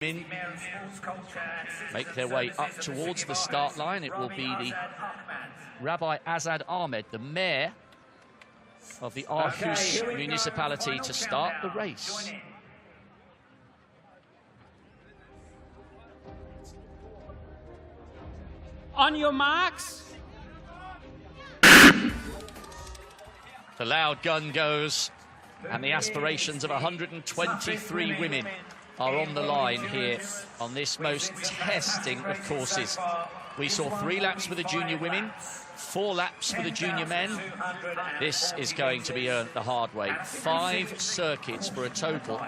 make their way up towards the start line. It will be the Rabbi Azad Ahmed, the mayor of the Aarhus municipality, to start the race. On your marks. The loud gun goes, and the aspirations of 123 women are on the line here on this most testing of courses. We saw 3 laps for the junior women, 4 laps for the junior men. This is going to be earned the hard way. 5 circuits for a total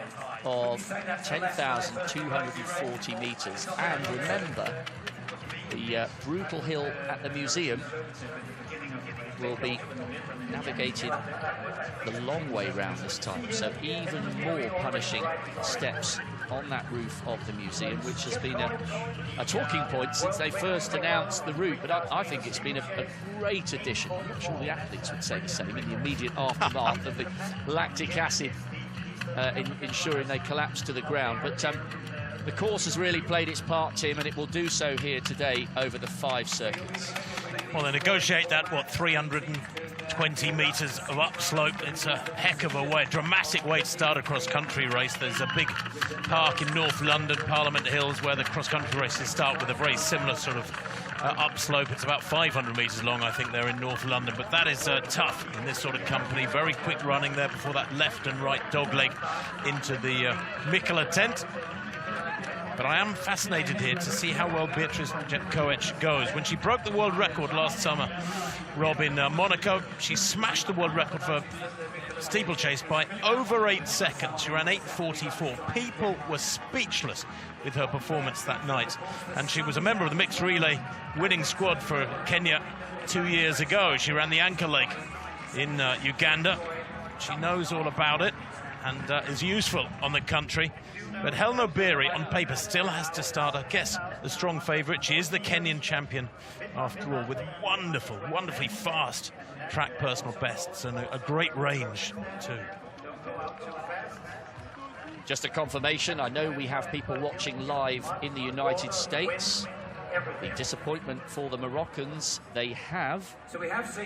of 10,240 meters. And remember, the brutal hill at the museum will be navigated the long way round this time, so even more punishing steps on that roof of the museum, which has been a talking point since they first announced the route. But I think it's been a great addition. I'm not sure the athletes would say the same in the immediate aftermath of the lactic acid ensuring they collapse to the ground. But the course has really played its part, Tim, and it will do so here today over the 5 circuits. Well, they negotiate that, what, 320 metres of upslope. It's a heck of a way, dramatic way to start a cross-country race. There's a big park in North London, Parliament Hills, where the cross-country races start with a very similar sort of upslope. It's about 500 metres long, I think, there in North London. But that is tough in this sort of company. Very quick running there before that left and right dogleg into the Mikela tent. But I am fascinated here to see how well Beatrice Chepkoech goes. When she broke the world record last summer, Rob, in Monaco, she smashed the world record for steeplechase by over 8 seconds. She ran 8:44. People were speechless with her performance that night. And she was a member of the mixed relay winning squad for Kenya 2 years ago. She ran the anchor leg in Uganda. She knows all about it and is useful on the country. But Hellen Obiri, on paper, still has to start, I guess, the strong favourite. She is the Kenyan champion, after all, with wonderfully fast track personal bests and a great range, too. Just a confirmation, I know we have people watching live in the United States. The disappointment for the Moroccans, they have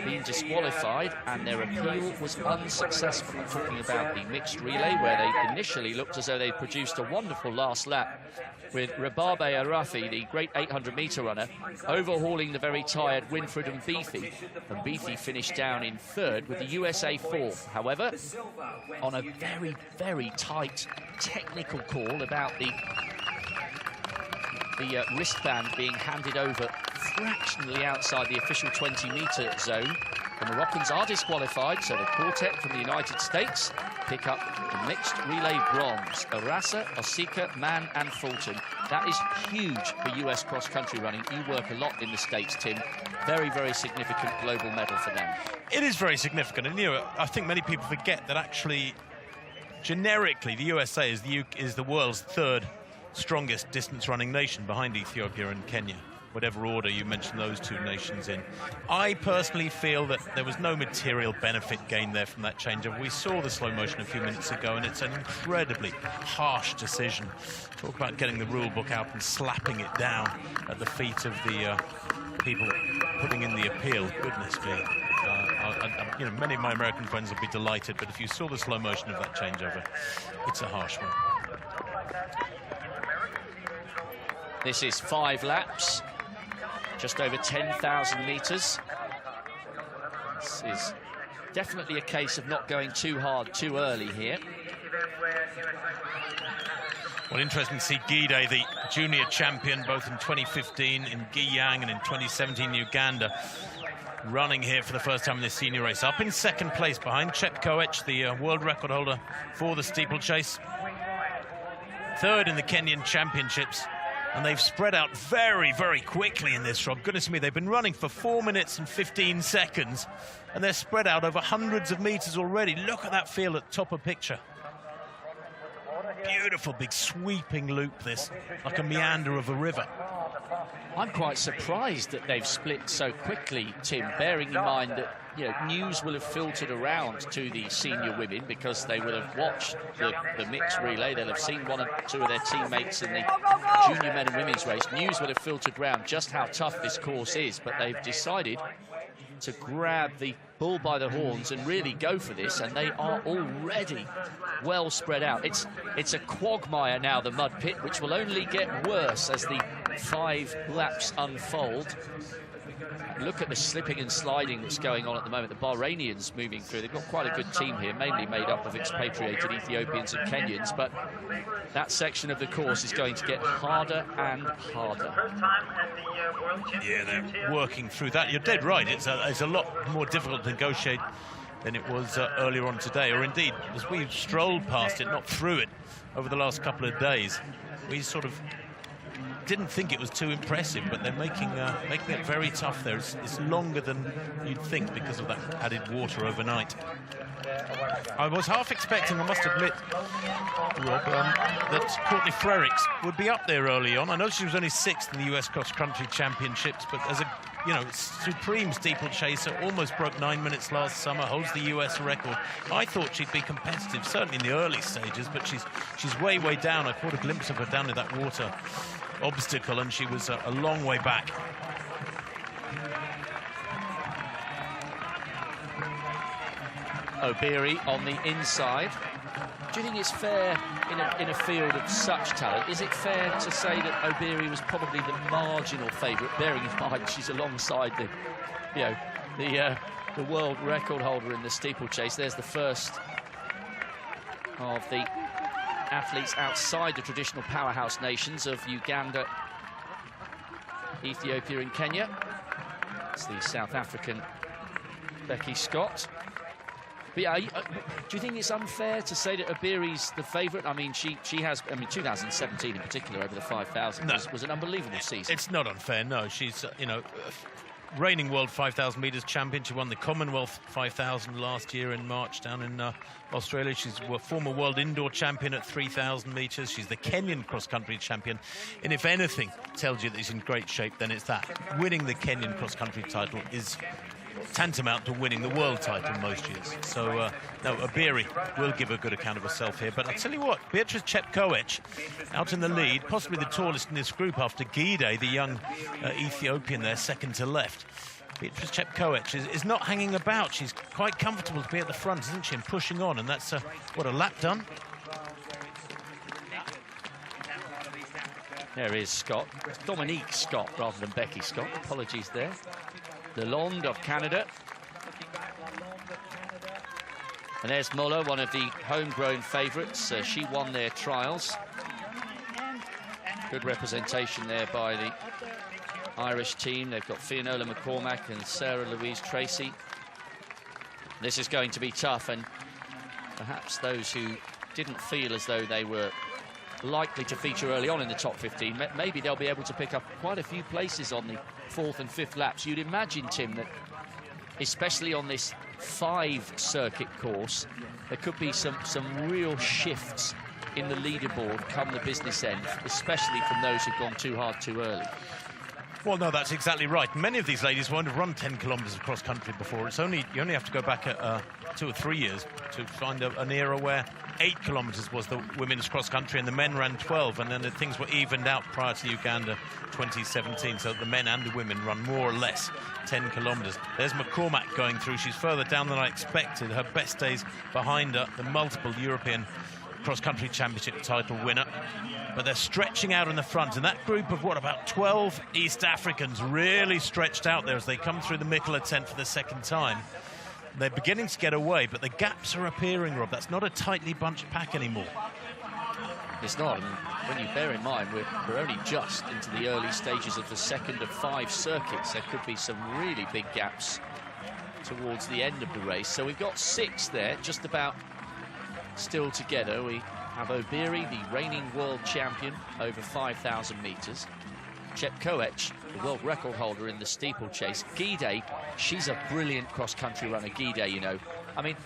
been disqualified and their appeal was unsuccessful. I'm talking about the mixed relay, where they initially looked as though they produced a wonderful last lap with Rababe Arafi, the great 800-metre runner, overhauling the very tired Winfred and Beathy. And Beathy finished down in 3rd with the USA 4th. However, on a very tight technical call about the wristband being handed over fractionally outside the official 20-metre zone, the Moroccans are disqualified, so the quartet from the United States pick up the mixed relay bronze. Arasa, Osika, Mann and Fulton. That is huge for US cross-country running. You work a lot in the States, Tim. Very significant global medal for them. It is very significant, and I think many people forget that actually, generically, the USA is the world's 3rd strongest distance running nation, behind Ethiopia and Kenya, whatever order you mention those 2 nations in. I personally feel that there was no material benefit gained there from that changeover. We saw the slow motion a few minutes ago, and it's an incredibly harsh decision. Talk about getting the rule book out and slapping it down at the feet of the people putting in the appeal. Goodness me. Many of my American friends will be delighted, but if you saw the slow motion of that changeover, it's a harsh one. This is 5 laps, just over 10,000 metres. This is definitely a case of not going too hard too early here. Well, interesting to see Gidey, the junior champion, both in 2015 in Giyang and in 2017 in Uganda, running here for the first time in this senior race. Up in 2nd place behind Chepkoech, the world record holder for the steeplechase. 3rd in the Kenyan championships. And they've spread out very quickly in this, Rob. Goodness me, they've been running for 4 minutes and 15 seconds, and they're spread out over hundreds of meters already. Look at that field at top of picture. beautiful big sweeping loop, this, like a meander of a river. I'm quite surprised that they've split so quickly, Tim, bearing in mind that news will have filtered around to the senior women because they will have watched the mixed relay. They'll have seen one or two of their teammates in the junior men and women's race. News will have filtered around just how tough this course is, but they've decided to grab the bull by the horns and really go for this, and they are already well spread out. It's a quagmire now, the mud pit, which will only get worse as the 5 laps unfold. Look at the slipping and sliding that's going on at the moment. The Bahrainians moving through. They've got quite a good team here, mainly made up of expatriated Ethiopians and Kenyans, but that section of the course is going to get harder and harder. Yeah, they're working through that. You're dead right. It's a lot more difficult to negotiate than it was earlier on today, or indeed, as we strolled past it, not through it, over the last couple of days, we sort of didn't think it was too impressive, but they're making it very tough there. It's longer than you'd think because of that added water overnight. I was half expecting, I must admit, Rob, that Courtney Frerichs would be up there early on. I know she was only 6th in the US Cross Country Championships, but as a supreme steeplechaser, almost broke 9 minutes last summer, holds the US record. I thought she'd be competitive, certainly in the early stages, but she's way down. I caught a glimpse of her down in that water obstacle, and she was a long way back. Obiri on the inside. Do you think it's fair in a field of such talent? Is it fair to say that Obiri was probably the marginal favourite, bearing in mind she's alongside the world record holder in the steeplechase? There's the first of the athletes outside the traditional powerhouse nations of Uganda, Ethiopia and Kenya. It's the South African Becky Scott. But yeah, do you think it's unfair to say that Obiri's the favourite? I mean, she has, 2017 in particular over the 5,000 was an unbelievable season. It's not unfair, no. She's, reigning world 5,000 metres champion. She won the Commonwealth 5,000 last year in March down in Australia. She's a former world indoor champion at 3,000 metres. She's the Kenyan cross-country champion. And if anything tells you that she's in great shape, then it's that. Winning the Kenyan cross-country title is tantamount to winning the world title most years. So, no, Obiri will give a good account of herself here. But I'll tell you what, Beatrice Chepkoech out in the lead, possibly the tallest in this group after Gidey, the young Ethiopian there, second to left. Beatrice Chepkoech is not hanging about. She's quite comfortable to be at the front, isn't she, and pushing on. And that's, what, a lap done? There is Scott. It's Dominique Scott rather than Becky Scott. Apologies there. Lalonde of Canada. And there's Muller, one of the homegrown favourites. She won their trials. Good representation there by the Irish team. They've got Fiona McCormack and Sarah Louise Tracy. This is going to be tough, and perhaps those who didn't feel as though they were likely to feature early on in the top 15, maybe they'll be able to pick up quite a few places on the 4th and 5th laps. You'd imagine, Tim, that especially on this 5 circuit course, there could be some real shifts in the leaderboard come the business end, especially from those who've gone too hard too early. Well, no, that's exactly right. Many of these ladies won't have run 10 kilometres of cross-country before. You only have to go back 2 or 3 years to find an era where 8 kilometres was the women's cross-country and the men ran 12, and then things were evened out prior to Uganda 2017, so the men and the women run more or less 10 kilometres. There's McCormack going through. She's further down than I expected. Her best days behind her, the multiple European cross-country championship title winner. But they're stretching out in the front, and that group of, what, about 12 East Africans really stretched out there as they come through the Mikela tent for the second time. They're beginning to get away, but the gaps are appearing, Rob. That's not a tightly bunched pack anymore. It's not, and when you bear in mind we're only just into the early stages of the second of 5 circuits, there could be some really big gaps towards the end of the race. So we've got 6 there, just about still together. We have Obiri, the reigning world champion over 5,000 metres. Chepkoech, the world record holder in the steeplechase. Gidey, she's a brilliant cross-country runner, Gidey, I mean,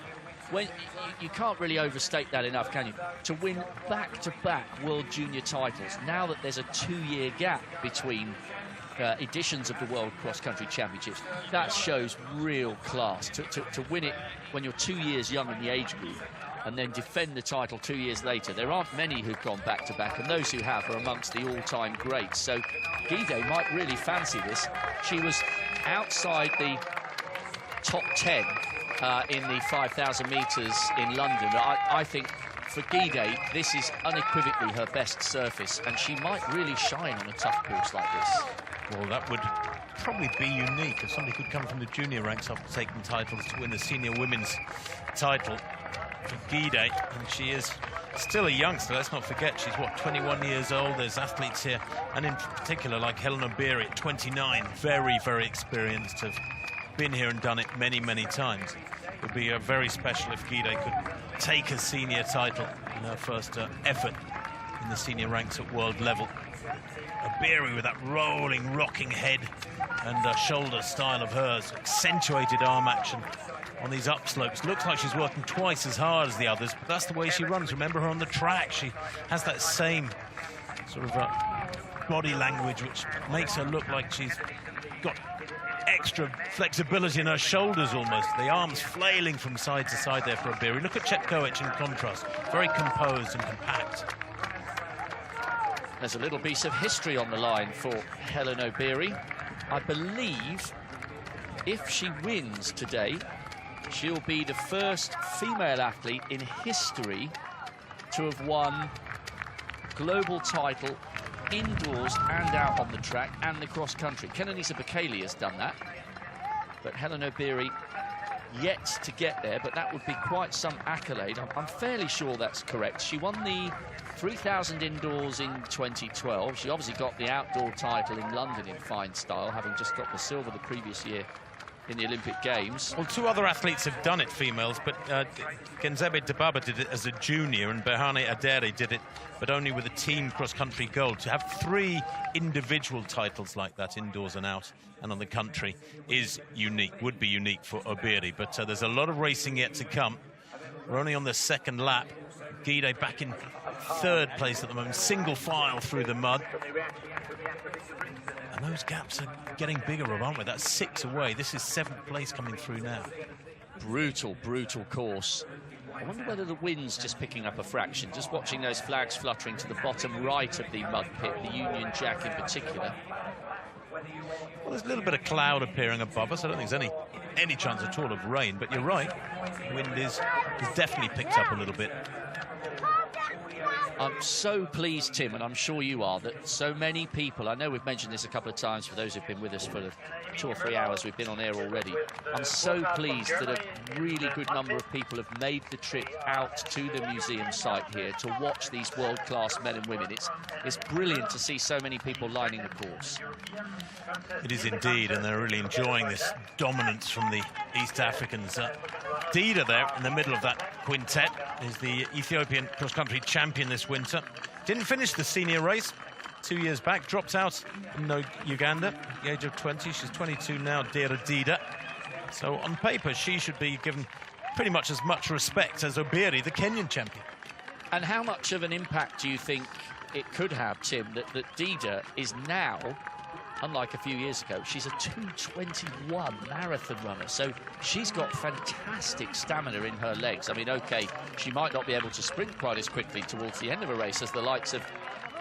you can't really overstate that enough, can you? To win back-to-back World Junior titles, now that there's a 2-year gap between editions of the World Cross Country Championships, that shows real class. To win it when you're 2 years young in the age group and then defend the title 2 years later, there aren't many who've gone back-to-back, and those who have are amongst the all-time greats. So Gidey might really fancy this. She was outside the top 10 in the 5,000 metres in London. I think for Gidey, this is unequivocally her best surface, and she might really shine on a tough course like this. Well, that would probably be unique if somebody could come from the junior ranks after taking titles to win the senior women's title for Gidey. And she is still a youngster, let's not forget. She's, what, 21 years old? There's athletes here, and in particular, like Hellen Obiri at 29, very, very experienced, have been here and done it many, many times. It would be very special if Gidey could take a senior title in her first effort in the senior ranks at world level. Obiri with that rolling, rocking head and shoulder style of hers, accentuated arm action on these upslopes. Looks like she's working twice as hard as the others, but that's the way she runs. Remember her on the track. She has that same sort of body language, which makes her look like she's got extra flexibility in her shoulders almost. The arms flailing from side to side there for Obiri. Look at Chepkoech in contrast. Very composed and compact. There's a little piece of history on the line for Hellen Obiri. I believe if she wins today, she'll be the first female athlete in history to have won global title indoors and out on the track and the cross country. Kenenisa Bekele has done that, but Hellen Obiri yet to get there, but that would be quite some accolade. I'm fairly sure that's correct. She won the 3,000 indoors in 2012. She obviously got the outdoor title in London in fine style, having just got the silver the previous year in the Olympic Games. Well, two other athletes have done it, females, but Genzebe Dibaba did it as a junior, and Berhane Adere did it, but only with a team cross-country gold. To have 3 individual titles like that, indoors and out, and on the country, is unique, would be unique for Obiri. But there's a lot of racing yet to come. We're only on the 2nd lap. Gidey back in 3rd place at the moment, single file through the mud. And those gaps are getting bigger, aren't we? That's 6 away. This is 7th place coming through now. Brutal, brutal course. I wonder whether the wind's just picking up a fraction. Just watching those flags fluttering to the bottom right of the mud pit, the Union Jack in particular. Well, there's a little bit of cloud appearing above us. I don't think there's any chance at all of rain, but you're right. The wind is definitely picked up a little bit. I'm so pleased, Tim, and I'm sure you are, that so many people, I know we've mentioned this a couple of times for those who've been with us for the 2 or 3 hours we've been on air already. I'm so pleased that a really good number of people have made the trip out to the museum site here to watch these world-class men and women. It's brilliant to see so many people lining the course. It is indeed, and they're really enjoying this dominance from the East Africans. Dida there in the middle of that quintet is the Ethiopian cross-country champion this winter. Didn't finish the senior race 2 years back, dropped out in Uganda at the age of 20. She's 22 now, Dera Dida. So on paper, she should be given pretty much as much respect as Obiri, the Kenyan champion. And how much of an impact do you think it could have, Tim, that Dida is now, unlike a few years ago, she's a 2:21 marathon runner, so she's got fantastic stamina in her legs. I mean, okay, she might not be able to sprint quite as quickly towards the end of a race as the likes of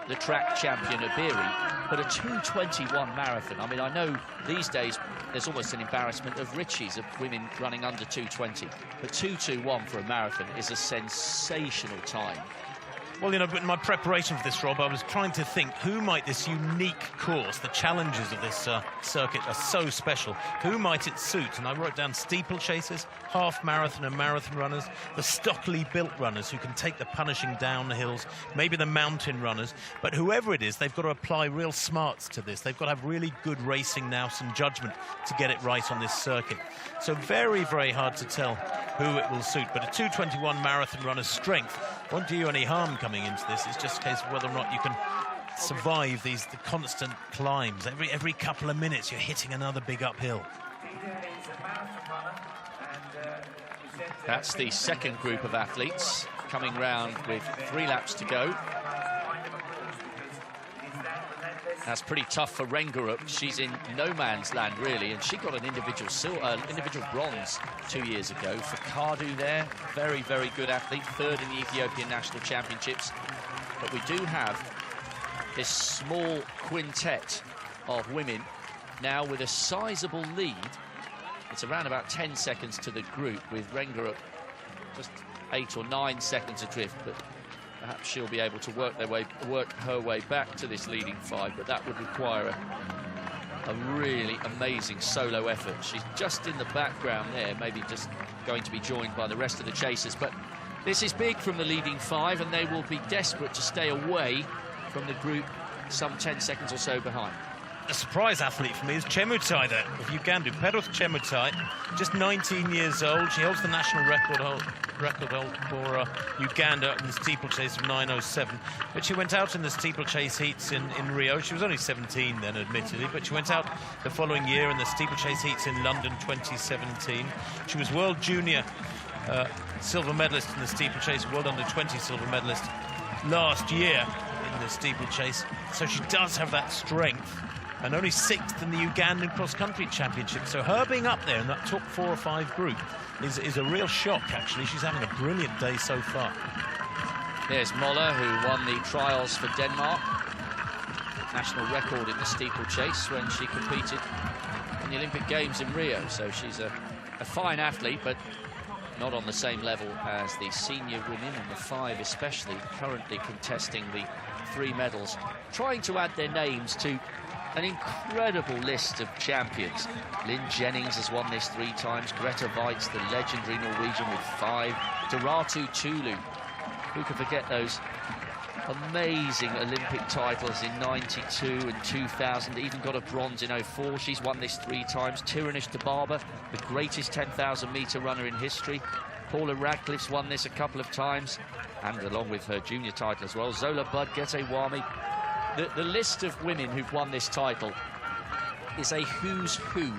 the track champion Obiri, but a 2:21 marathon. I mean, I know these days there's almost an embarrassment of riches of women running under 2:20, but 2:21 for a marathon is a sensational time. Well, you know, in my preparation for this, Rob, I was trying to think, who might this unique course, the challenges of this circuit are so special, who might it suit? And I wrote down steeplechasers, half marathon and marathon runners, the stockily built runners who can take the punishing down the hills, maybe the mountain runners. But whoever it is, they've got to apply real smarts to this. They've got to have really good racing nous and judgment to get it right on this circuit. So very, very hard to tell who it will suit. But a 2:21 marathon runner's strength won't do you any harm coming into this. It's just a case of whether or not you can survive the constant climbs. Every couple of minutes, you're hitting another big uphill. That's the second group of athletes coming round with 3 laps to go. That's pretty tough for Rengeruk. She's in no man's land, really, and she got an individual bronze 2 years ago. Fikadu there, very, very good athlete, 3rd in the Ethiopian National Championships. But we do have this small quintet of women now with a sizable lead. It's around about 10 seconds to the group, with Rengeruk just 8 or 9 seconds adrift, but perhaps she'll be able to work her way back to this leading 5, but that would require a really amazing solo effort. She's just in the background there, maybe just going to be joined by the rest of the chasers, but this is big from the leading 5, and they will be desperate to stay away from the group some 10 seconds or so behind. A surprise athlete for me is Chemutai there of Uganda. Peruth Chemutai, just 19 years old. She holds the national record for Uganda in the steeplechase of 9:07. But she went out in the steeplechase heats in Rio. She was only 17 then, admittedly, but she went out the following year in the steeplechase heats in London 2017. She was World Junior silver medalist in the steeplechase, World Under-20 silver medalist last year in the steeplechase. So she does have that strength. And only 6th in the Ugandan cross-country championship. So her being up there in that top 4 or 5 group is a real shock, actually. She's having a brilliant day so far. There's Moller, who won the trials for Denmark. National record in the steeplechase when she competed in the Olympic Games in Rio. So she's a fine athlete, but not on the same level as the senior women, and the 5 especially, currently contesting the 3 medals, trying to add their names to an incredible list of champions. Lynn Jennings has won this 3 times. Greta Weitz, the legendary Norwegian, with 5. Duratu Tulu, who can forget those amazing Olympic titles in '92 and 2000, even got a bronze in '04. She's won this 3 times. Tiranish Dibaba, the greatest 10,000-metre runner in history. Paula Radcliffe's won this a couple of times, and along with her junior title as well. Zola Bud Getewami. The list of women who've won this title is a who's who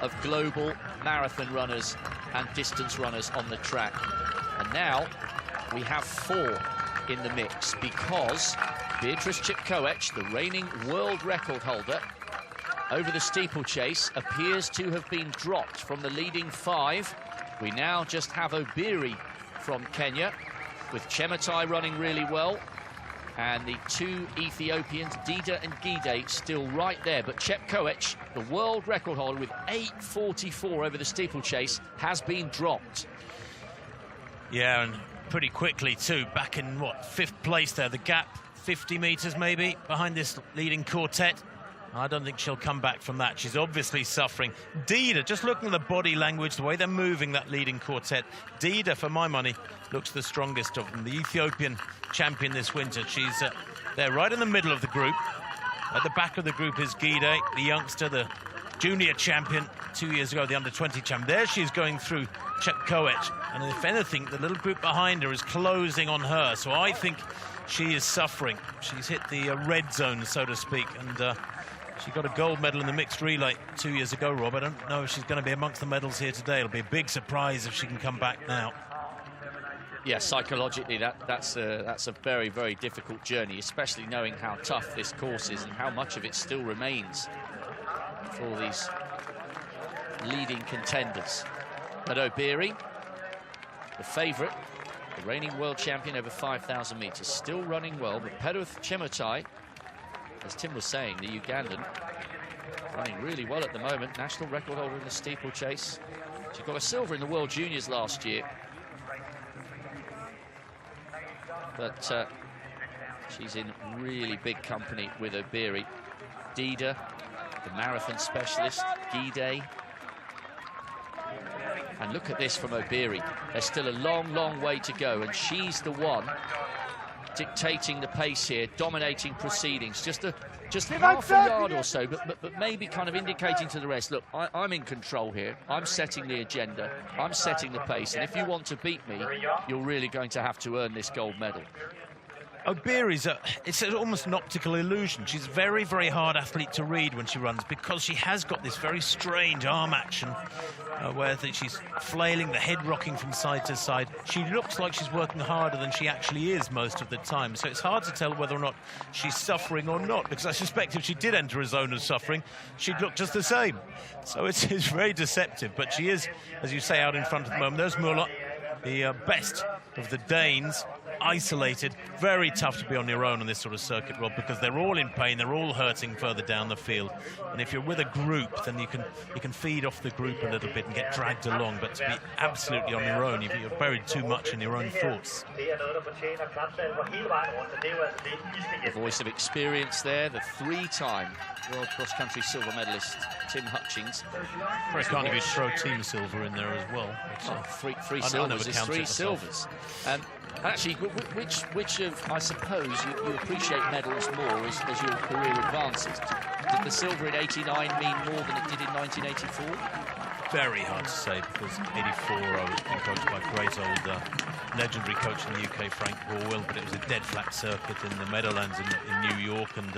of global marathon runners and distance runners on the track. And now we have 4 in the mix, because Beatrice Chepkoech, the reigning world record holder over the steeplechase, appears to have been dropped from the leading 5. We now just have Obiri from Kenya, with Chemutai running really well, and the 2 Ethiopians, Dida and Gidey, still right there. But Chepkoech, the world record holder with 8:44 over the steeplechase, has been dropped. Yeah, and pretty quickly too, back in, what, 5th place there. The gap, 50 metres maybe, behind this leading quartet. I don't think she'll come back from that. She's obviously suffering. Dida, just looking at the body language, the way they're moving, that leading quartet, Dida, for my money, looks the strongest of them. The Ethiopian champion this winter. She's there right in the middle of the group. At the back of the group is Gidey, the youngster, the junior champion 2 years ago, the under-20 champion. There she is going through Chepkoech. And if anything, the little group behind her is closing on her. So I think she is suffering. She's hit the red zone, so to speak. And she got a gold medal in the mixed relay 2 years ago, Rob. I don't know if she's going to be amongst the medals here today. It'll be a big surprise if she can come back now. Yeah, psychologically, that's a very, very difficult journey, especially knowing how tough this course is and how much of it still remains for these leading contenders. But Obiri, the favourite, the reigning world champion over 5,000 metres, still running well. But Peruth Chemutai, as Tim was saying, the Ugandan, running really well at the moment. National record holder in the steeplechase. She got a silver in the World Juniors last year. But she's in really big company with Obiri. Dida, the marathon specialist, Gidey. And look at this from Obiri. There's still a long, long way to go, and she's the one dictating the pace here, dominating proceedings. Just half a yard or so, but maybe kind of indicating to the rest, look, I'm in control here. I'm setting the agenda. I'm setting the pace. And if you want to beat me, you're really going to have to earn this gold medal. Obiri's it's almost an optical illusion. She's a very, very hard athlete to read when she runs because she has got this very strange arm action where she's flailing, the head rocking from side to side. She looks like she's working harder than she actually is most of the time. So it's hard to tell whether or not she's suffering or not, because I suspect if she did enter a zone of suffering, she'd look just the same. So it's very deceptive. But she is, as you say, out in front at the moment. There's Müller, the best of the Danes. Isolated, very tough to be on your own on this sort of circuit, Rob, because they're all in pain, they're all hurting further down the field. And if you're with a group, then you can feed off the group a little bit and get dragged along. But to be absolutely on your own, you're buried too much in your own thoughts. The voice of experience there, the three-time world cross-country silver medalist Tim Hutchings. Very kind of you throw team silver in there as well. Three silvers is three silvers. Actually, which of, I suppose, you appreciate medals more as your career advances? Did the silver in '89 mean more than it did in 1984? Very hard to say, because '84 I was being coached by a great old legendary coach in the UK, Frank Borwell, but it was a dead flat circuit in the Meadowlands in New York, and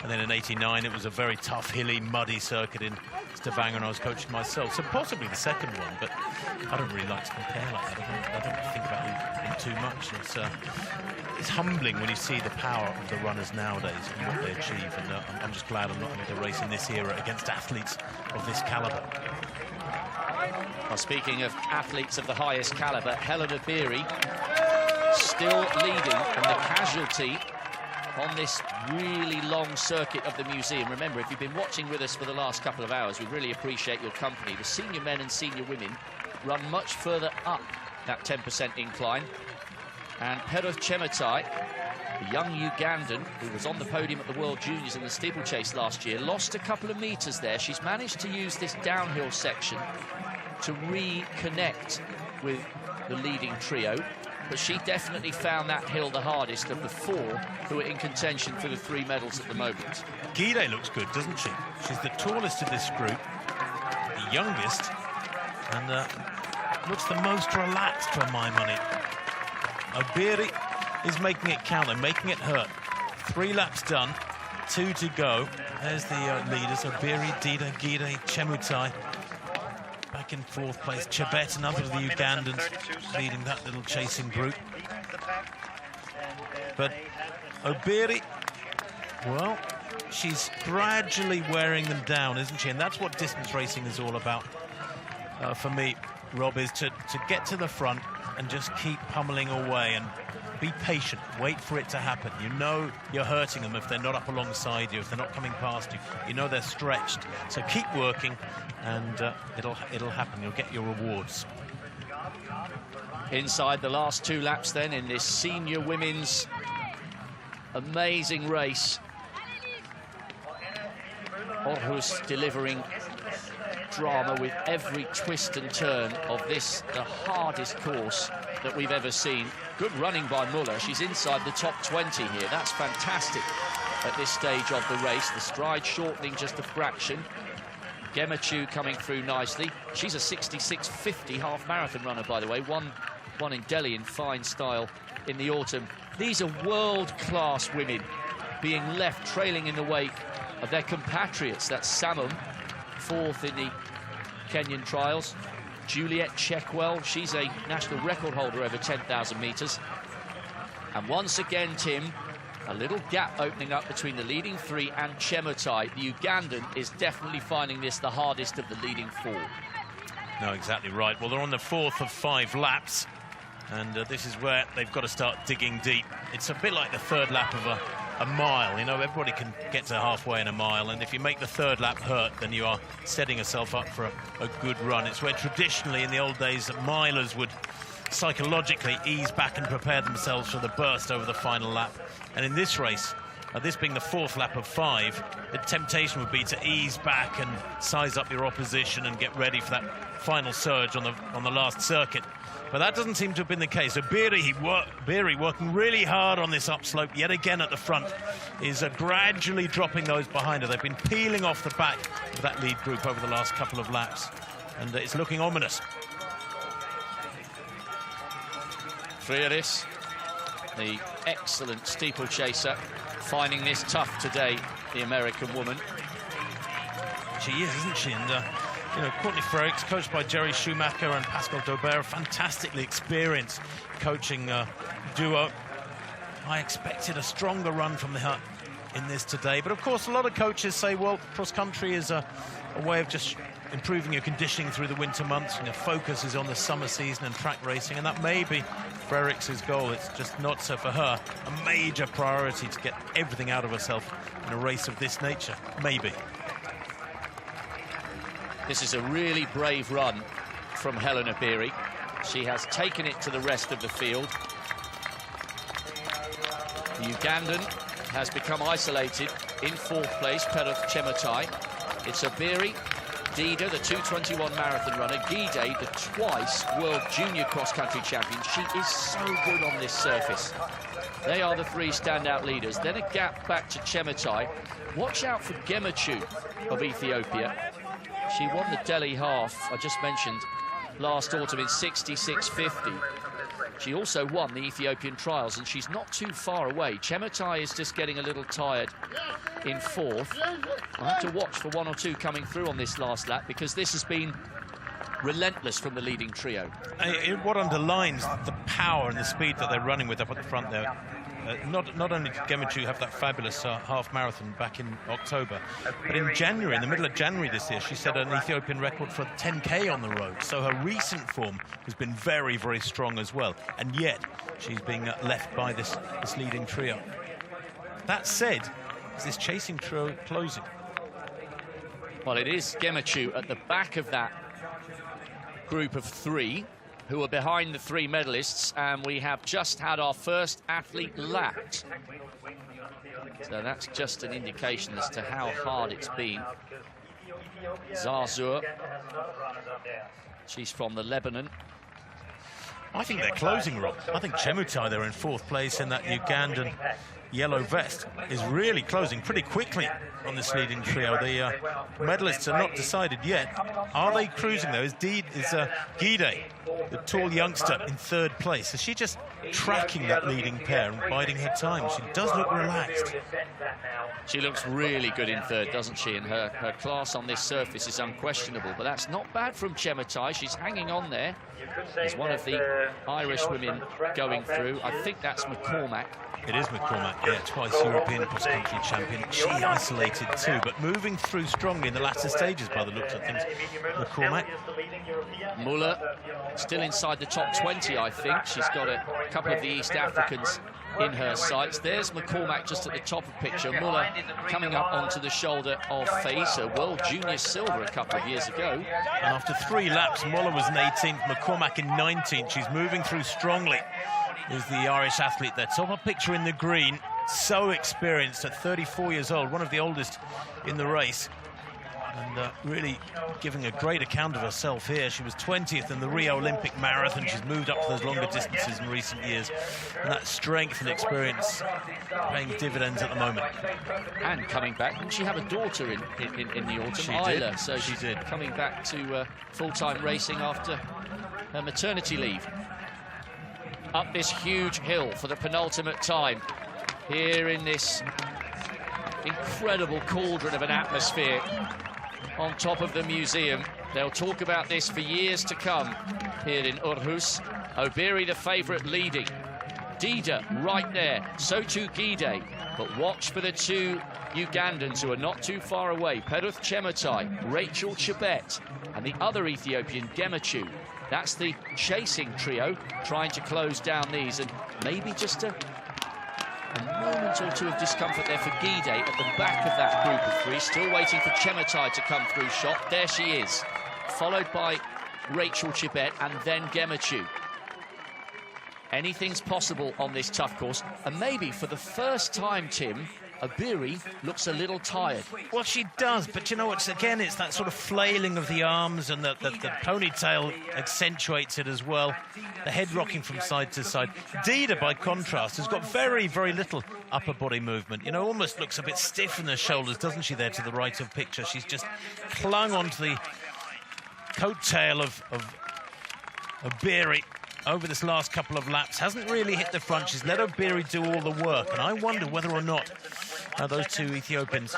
then in '89 it was a very tough, hilly, muddy circuit in Stavanger, and I was coaching myself. So possibly the second one, but I don't really like to compare like that. I don't think about it too much. It's humbling when you see the power of the runners nowadays and what they achieve, and I'm just glad I'm not having to race in this era against athletes of this caliber. Well, speaking of athletes of the highest caliber, Hellen Obiri still leading, and the casualty on this really long circuit of the museum. Remember, if you've been watching with us for the last couple of hours, we really appreciate your company. The senior men and senior women run much further up that 10% incline. And Peruth Chemutai, the young Ugandan who was on the podium at the World Juniors in the steeplechase last year, lost a couple of meters there. She's managed to use this downhill section to reconnect with the leading trio, but she definitely found that hill the hardest of the four who are in contention for the 3 medals at the moment. Gidey looks good, doesn't she? She's the tallest of this group, the youngest, and looks the most relaxed for my money. Obiri is making it count, they're making it hurt. 3 laps done, 2 to go. There's the leaders, Obiri, Dida, Gidey, Chemutai. Back in 4th place, Chebet, another of the Ugandans, leading that little chasing group. But Obiri, well, she's gradually wearing them down, isn't she? And that's what distance racing is all about. For me, Rob, is to get to the front and just keep pummeling away and be patient, wait for it to happen. You know you're hurting them if they're not up alongside you, if they're not coming past you. You know they're stretched. So keep working, and it'll happen. You'll get your rewards. Inside the last 2 laps then in this senior women's amazing race. Aarhus delivering drama with every twist and turn of this, the hardest course that we've ever seen. Good running by Müller. She's inside the top 20 here. That's fantastic at this stage of the race. The stride shortening just a fraction. Gemechu coming through nicely. She's a 66.50 half marathon runner, by the way. One in Delhi in fine style in the autumn. These are world-class women being left trailing in the wake of their compatriots. That's Samum, 4th in the Kenyan trials. Juliet Checkwell, she's a national record holder over 10,000 metres. And once again, Tim, a little gap opening up between the leading 3 and Chemutai. The Ugandan is definitely finding this the hardest of the leading 4. No, exactly right. Well, they're on the 4th of 5 laps, and this is where they've got to start digging deep. It's a bit like the 3rd lap of a mile. You know, everybody can get to halfway in a mile, and if you make the 3rd lap hurt, then you are setting yourself up for a good run. It's where traditionally in the old days that milers would psychologically ease back and prepare themselves for the burst over the final lap. And in this race, this being the 4th lap of 5, the temptation would be to ease back and size up your opposition and get ready for that final surge on the last circuit. But that doesn't seem to have been the case. So Obiri working really hard on this upslope yet again at the front, is gradually dropping those behind her. They've been peeling off the back of that lead group over the last couple of laps, and it's looking ominous. Friedrichs the excellent steeplechaser, finding this tough today, the American woman. She is, isn't she? And, you know, Courtney Frerichs, coached by Jerry Schumacher and Pascal Daubert, a fantastically experienced coaching duo. I expected a stronger run from her in this today. But, of course, a lot of coaches say, well, cross-country is a way of just improving your conditioning through the winter months, and your focus is on the summer season and track racing, and that may be Frerichs' goal. It's just not so for her a major priority to get everything out of herself in a race of this nature. Maybe. This is a really brave run from Hellen Obiri. She has taken it to the rest of the field. The Ugandan has become isolated in 4th place, Peruth Chemutai. It's Obiri, Dida, the 2:21 marathon runner, Gidey, the twice world junior cross-country champion. She is so good on this surface. They are the 3 standout leaders. Then a gap back to Chemutai. Watch out for Gemechu of Ethiopia. She won the Delhi half, I just mentioned, last autumn in 66.50. She also won the Ethiopian trials, and she's not too far away. Chemutai is just getting a little tired in 4th. I'll have to watch for 1 or 2 coming through on this last lap, because this has been relentless from the leading trio. What underlines the power and the speed that they're running with up at the front there. Not only did Gemechu have that fabulous half marathon back in October, but in January, in the middle of January this year, she set an Ethiopian record for 10K on the road. So her recent form has been very, very strong as well. And yet, she's being left by this leading trio. That said, is this chasing trio closing? Well, it is Gemechu at the back of that group of 3 who are behind the 3 medalists, and we have just had our first athlete lapped. So that's just an indication as to how hard it's been. Zarzur, she's from the Lebanon. I think they're closing, Rob. I think Chemutai, they're in 4th place in that Ugandan yellow vest, is really closing pretty quickly on this leading trio. The medalists are not decided yet. Are they cruising, though? Is Gidey, the tall youngster, in 3rd place? Is she just tracking that leading pair and biding her time? She does look relaxed. She looks really good in 3rd, doesn't she? And her class on this surface is unquestionable. But that's not bad from Chemutai. She's hanging on there. There's one of the Irish women going through. I think that's McCormack. It is McCormack, yeah, twice European cross-country champion. She isolated too, but moving through strongly in the latter stages by the looks of things. McCormack. Muller still inside the top 20, I think. She's got a couple of the East Africans in her sights. There's McCormack just at the top of the picture. Muller coming up onto the shoulder of Faisa, world junior silver a couple of years ago. And after 3 laps, Muller was in 18th, McCormack in 19th. She's moving through strongly. Is the Irish athlete there. Top of picture in the green, so experienced at 34 years old, one of the oldest in the race. And really giving a great account of herself here. She was 20th in the Rio Olympic Marathon. She's moved up to those longer distances in recent years. And that strength and experience paying dividends at the moment. And coming back, didn't she have a daughter in the autumn? She Isla, did. so she's coming back to full-time racing after her maternity leave. Up this huge hill for the penultimate time. Here in this incredible cauldron of an atmosphere on top of the museum. They'll talk about this for years to come here in Aarhus. Obiri, the favourite, leading. Dida right there, so too Gidey. But watch for the 2 Ugandans who are not too far away. Peruth Chemutai, Rachael Chebet, and the other Ethiopian, Gemechu. That's the chasing trio trying to close down these, and maybe just a moment or 2 of discomfort there for Gidey at the back of that group of 3, still waiting for Chemutai to come through shot. There she is, followed by Rachael Chebet and then Gemechu. Anything's possible on this tough course, and maybe for the first time, Tim, Obiri looks a little tired. Well, she does, but you know what? Again, it's that sort of flailing of the arms, and the ponytail accentuates it as well. The head rocking from side to side. Dida, by contrast, has got very, very little upper body movement. You know, almost looks a bit stiff in the shoulders, doesn't she, there to the right of picture? She's just clung onto the coattail of Obiri. over this last couple of laps. Hasn't really hit the front. She's let Obiri do all the work. And I wonder whether or not those two Ethiopians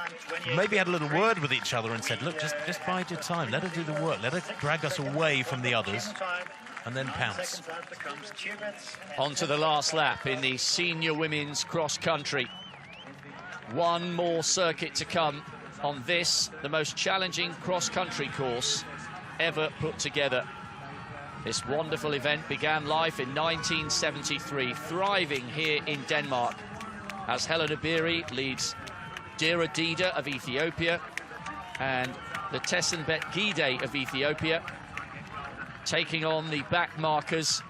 maybe had a little word with each other and said, look, just bide your time. Let her do the work. Let her drag us away from the others and then pounce. On to the last lap in the senior women's cross-country. One more circuit to come on this, the most challenging cross-country course ever put together. This wonderful event began life in 1973, thriving here in Denmark, as Hellen Obiri leads Dera Dida of Ethiopia and Letesenbet Gidey of Ethiopia, taking on the back markers.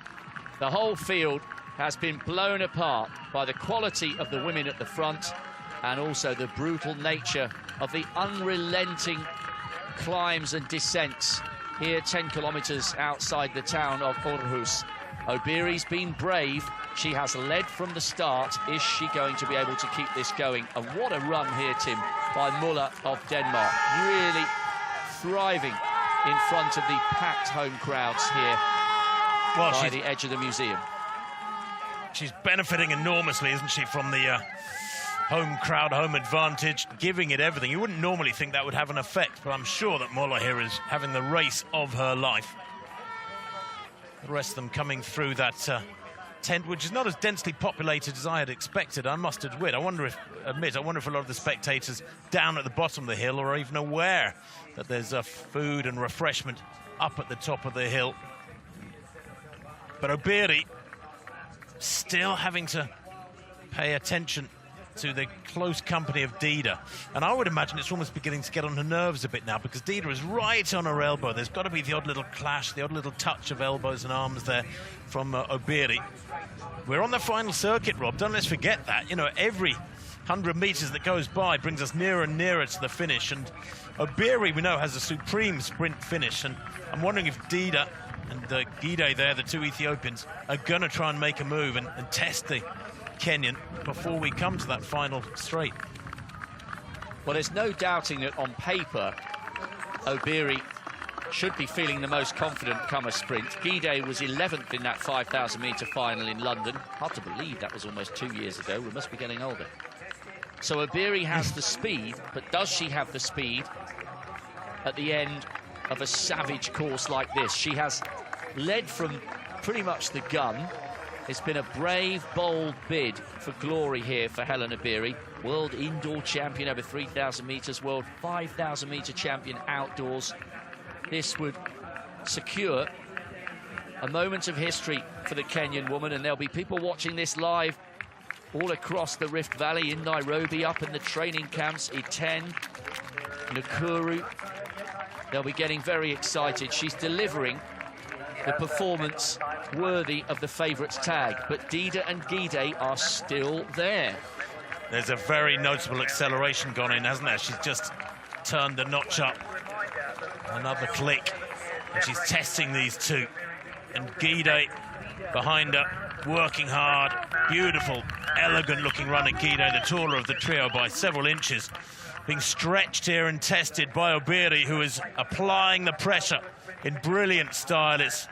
The whole field has been blown apart by the quality of the women at the front and also the brutal nature of the unrelenting climbs and descents here 10 kilometers outside the town of Aarhus. Obiri's been brave. She has led from the start. Is she going to be able to keep this going? And what a run here, Tim, by Muller of Denmark. Really thriving in front of the packed home crowds here by the edge of the museum. She's benefiting enormously, isn't she, from the home crowd, home advantage, giving it everything. You wouldn't normally think that would have an effect, but I'm sure that Muller here is having the race of her life. The rest of them coming through that tent, which is not as densely populated as I had expected, I must admit. I wonder if a lot of the spectators down at the bottom of the hill are even aware that there's food and refreshment up at the top of the hill. But Obiri still having to pay attention to the close company of Dida. And I would imagine it's almost beginning to get on her nerves a bit now, because Dida is right on her elbow. There's got to be the odd little clash, the odd little touch of elbows and arms there from Obiri. We're on the final circuit, Rob. Don't let's forget that. You know, every 100 meters that goes by brings us nearer and nearer to the finish. And Obiri, we know, has a supreme sprint finish. And I'm wondering if Dida and Gidey there, the two Ethiopians, are going to try and make a move and test the Kenyan before we come to that final straight. Well, there's no doubting that on paper Obiri should be feeling the most confident come a sprint. Gidey was 11th in that 5,000 metre final in London. Hard to believe that was almost 2 years ago. We must be getting older. So Obiri has the speed, but does she have the speed at the end of a savage course like this? She has led from pretty much the gun. It's been a brave, bold bid for glory here for Hellen Obiri. World indoor champion over 3,000 metres, world 5,000 metre champion outdoors. This would secure a moment of history for the Kenyan woman, and there'll be people watching this live all across the Rift Valley, in Nairobi, up in the training camps, Iten, Nakuru. They'll be getting very excited. She's delivering the performance worthy of the favourites tag, but Dida and Gidey are still there. There's a very noticeable acceleration gone in, hasn't there? She's just turned the notch up. Another click, and she's testing these two. And Gidey behind her, working hard. Beautiful, elegant-looking run at Gidey, the taller of the trio by several inches. Being stretched here and tested by Obiri, who is applying the pressure in brilliant style. It's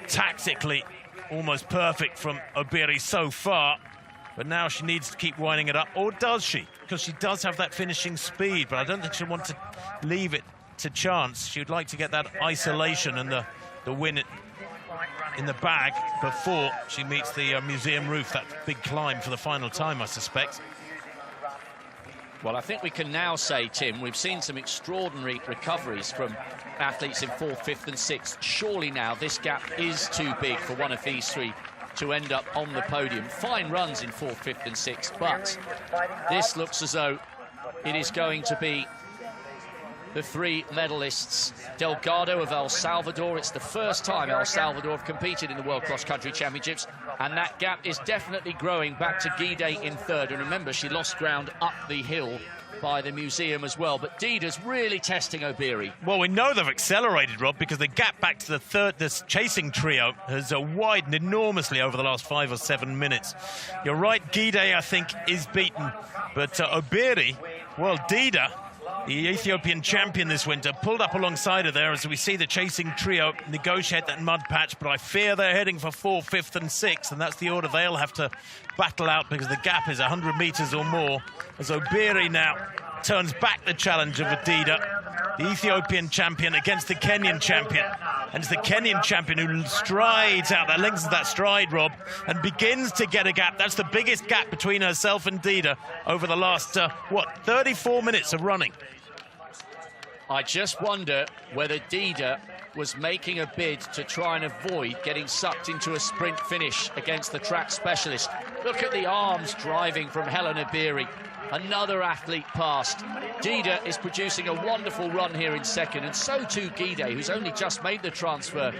tactically almost perfect from Obiri so far, but now she needs to keep winding it up. Or does she? Because she does have that finishing speed, but I don't think she'll want to leave it to chance. She would like to get that isolation and the win in the bag before she meets the museum roof, that big climb for the final time, I suspect. Well, I think we can now say, Tim, we've seen some extraordinary recoveries from athletes in 4th, 5th and 6th. Surely now this gap is too big for one of these three to end up on the podium. Fine runs in 4th, 5th and 6th, but this looks as though it is going to be the three medalists. Delgado of El Salvador. It's the first time El Salvador have competed in the World Cross Country Championships, and that gap is definitely growing back to Gidey in 3rd. And remember, she lost ground up the hill by the museum as well. But Dida's really testing Obiri. Well, we know they've accelerated, Rob, because the gap back to the third, this chasing trio, has widened enormously over the last 5 or 7 minutes. You're right, Gidey, I think, is beaten. But Obiri, well, Dida the Ethiopian champion this winter, pulled up alongside her there as we see the chasing trio negotiate that mud patch, but I fear they're heading for 4th, 5th and 6th, and that's the order they'll have to battle out because the gap is 100 metres or more, as Obiri now turns back the challenge of Dida, the Ethiopian champion against the Kenyan champion. And it's the Kenyan champion who strides out, that lengthens that stride, Rob, and begins to get a gap. That's the biggest gap between herself and Dida over the last, 34 minutes of running. I just wonder whether Dida was making a bid to try and avoid getting sucked into a sprint finish against the track specialist. Look at the arms driving from Hellen Obiri. Another athlete past. Dida is producing a wonderful run here in second, and so too Gidey, who's only just made the transfer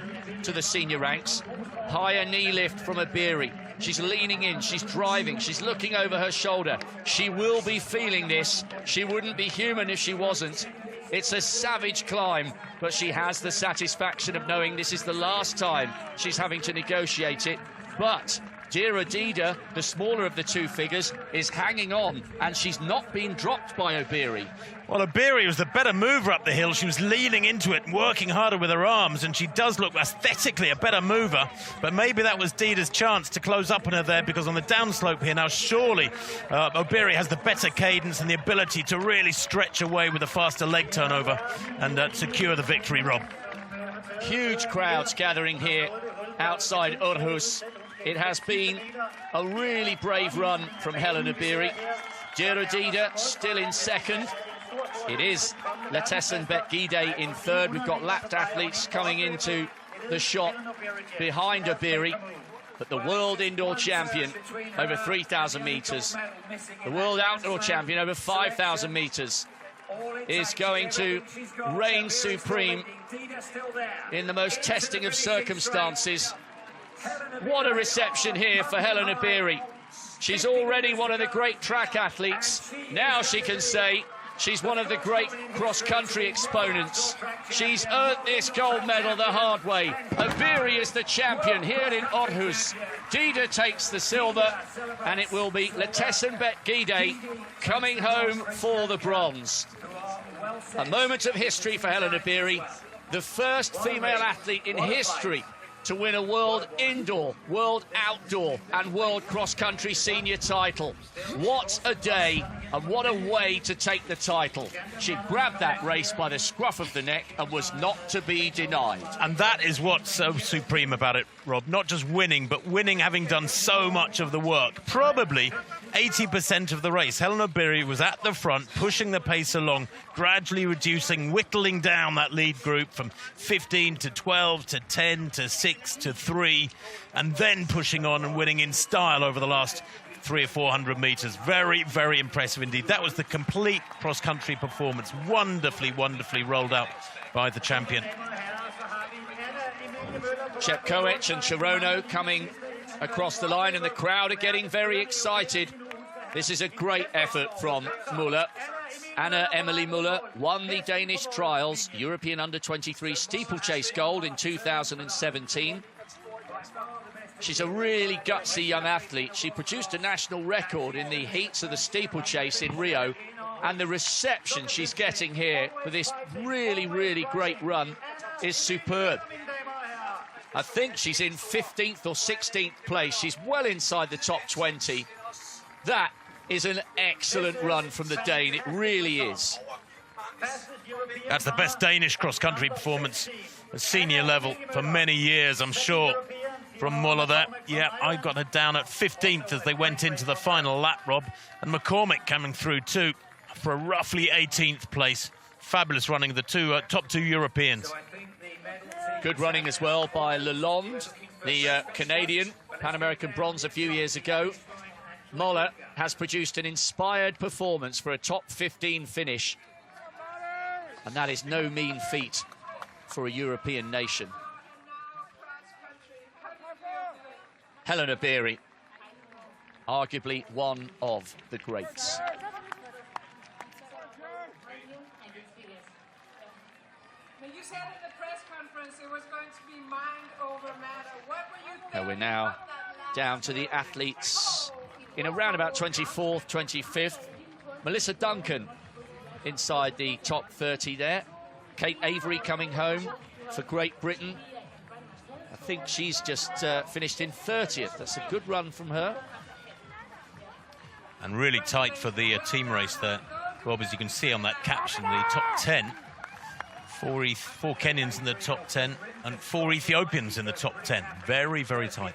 to the senior ranks. Higher knee lift from Obiri. She's leaning in, she's driving, she's looking over her shoulder. She will be feeling this. She wouldn't be human if she wasn't. It's a savage climb, but she has the satisfaction of knowing this is the last time she's having to negotiate it. But Dera Dida, the smaller of the two figures, is hanging on, and she's not been dropped by Obiri. Well, Obiri was the better mover up the hill. She was leaning into it and working harder with her arms, and she does look aesthetically a better mover, but maybe that was Dida's chance to close up on her there, because on the downslope here now, surely Obiri has the better cadence and the ability to really stretch away with a faster leg turnover and secure the victory, Rob. Huge crowds gathering here outside Aarhus. It has been a really brave run from Hellen Obiri. Dera Dida still in second. It is Letesenbet Gidey in third. We've got lapped athletes coming into the shot behind Obiri. But the world indoor champion over 3,000 metres, the world outdoor champion over 5,000 metres, is going to reign supreme in the most testing of circumstances. What a reception here for Hellen Obiri. She's already one of the great track athletes. Now she can say she's one of the great cross-country exponents. She's earned this gold medal the hard way. Obiri is the champion here in Aarhus. Dida takes the silver, and it will be Letesenbet Gidey coming home for the bronze. A moment of history for Hellen Obiri, the first female athlete in history to win a world indoor, world outdoor and world cross-country senior title. What a day, and what a way to take the title. She grabbed that race by the scruff of the neck and was not to be denied. And that is what's so supreme about it, Rob. Not just winning, but winning having done so much of the work. Probably 80% of the race. Hellen Obiri was at the front, pushing the pace along, gradually reducing, whittling down that lead group from 15 to 12 to 10 to 6 to 3, and then pushing on and winning in style over the last 300 or 400 metres. Very, very impressive indeed. That was the complete cross-country performance. Wonderfully, wonderfully rolled out by the champion. Chepkoech and Cherono coming across the line, and the crowd are getting very excited. This is a great effort from Muller. Anna Emily Muller won the Danish trials, European under-23 steeplechase gold in 2017. She's a really gutsy young athlete. She produced a national record in the heats of the steeplechase in Rio, and the reception she's getting here for this really, really great run is superb. I think she's in 15th or 16th place. She's well inside the top 20. That is an excellent run from the Dane. It really is. That's the best Danish cross-country performance at senior level for many years, I'm sure, from Muller there. Yeah, I got her down at 15th as they went into the final lap, Rob. And McCormick coming through too for a roughly 18th place. Fabulous running, the top two Europeans. Good running as well by Lalonde, the Canadian, Pan American bronze a few years ago. Muller has produced an inspired performance for a top 15 finish. And that is no mean feat for a European nation. Hellen Obiri, arguably one of the greats. You said in the press conference it was going to be mind over matter. What were you thinking? Now we're now down to the athletes in around about 24th, 25th. Melissa Duncan inside the top 30 there. Kate Avery coming home for Great Britain. I think she's just finished in 30th. That's a good run from her. And really tight for the team race there, Rob, as you can see on that caption, the top 10. Four Kenyans in the top 10 and 4 Ethiopians in the top 10. Very, very tight.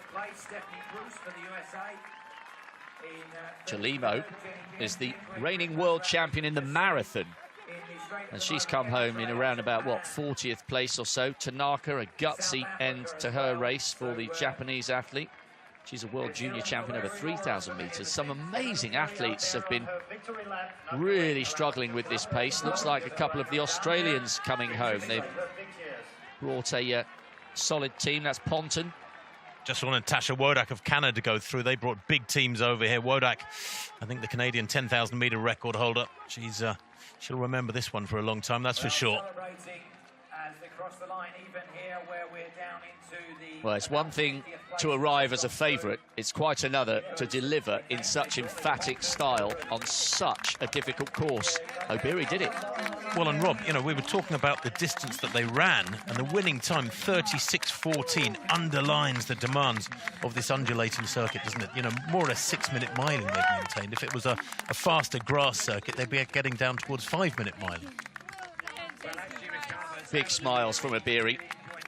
Chelimo is the reigning world champion in the marathon. And she's come home in around about, what, 40th place or so. Tanaka, a gutsy end to her race for the Japanese athlete. She's a world junior champion over 3,000 metres. Some amazing athletes have been really struggling with this pace. Looks like a couple of the Australians coming home. They've brought a solid team. That's Ponton. Just saw Natasha Wodak of Canada go through. They brought big teams over here. Wodak, I think the Canadian 10,000 metre record holder. She'll remember this one for a long time, that's for sure. Well, it's one thing to arrive as a favourite. It's quite another to deliver in such emphatic style on such a difficult course. Obiri did it. Well, and Rob, you know, we were talking about the distance that they ran, and the winning time, 36:14, underlines the demands of this undulating circuit, doesn't it? You know, more or less 6-minute miling they've maintained. If it was a faster grass circuit, they'd be getting down towards 5-minute miling. Big smiles from Obiri.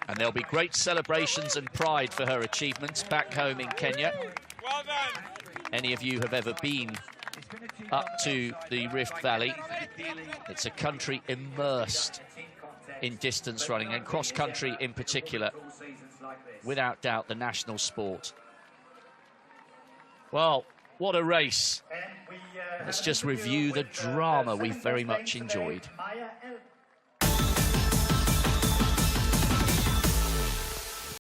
And there'll be great celebrations and pride for her achievements back home in Kenya. Well done. Any of you have ever been up to the Rift Valley, it's a country immersed in distance running, and cross-country in particular. Without doubt, the national sport. Well, what a race. Let's just review the drama we've very much enjoyed.